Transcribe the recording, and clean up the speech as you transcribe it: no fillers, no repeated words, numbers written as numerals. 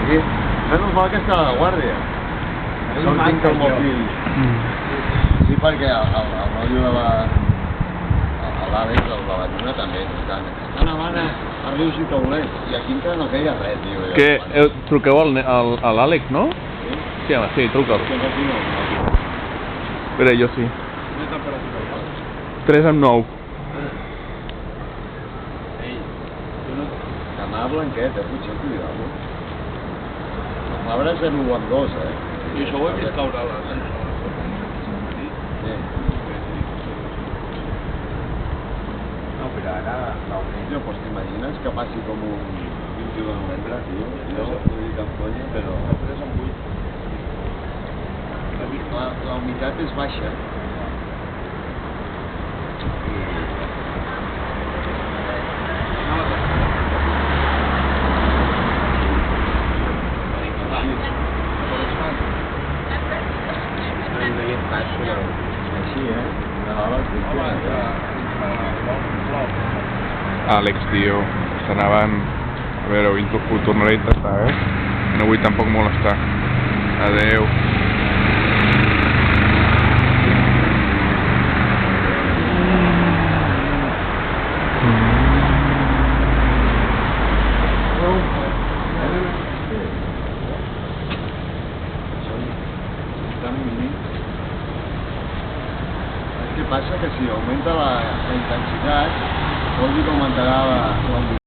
Aquí, menys mal que està a la guàrdia. Sort tinc el mòbil. Sí, perquè el rotllo de l'Àlex, el de la Lluna, també. Està nevant a Rius i Taulers. I aquí encara no queia res, tio. Que truqueu a l'Àlex, no? Sí? Sí, home, sí, truca'l. Que aquí no. Espera, jo sí. 3 amb 9. Demà blanquet, potser cuidar-lo. L'arbre és 0 amb 2, I això ho he vist caure a l'ascensor. Sí. No, però ara... Tio, pues t'imagines que passi com un 21 de novembre, tio? No sé dir cap conya, però... La humitat és baixa. Així, Àlex, tio, està nevant. A veure, avui ho tornaré a intentar, No vull tampoc molestar. Adeu. Què passa? Que si augmenta la intensitat, vol dir que augmentarà la humitat.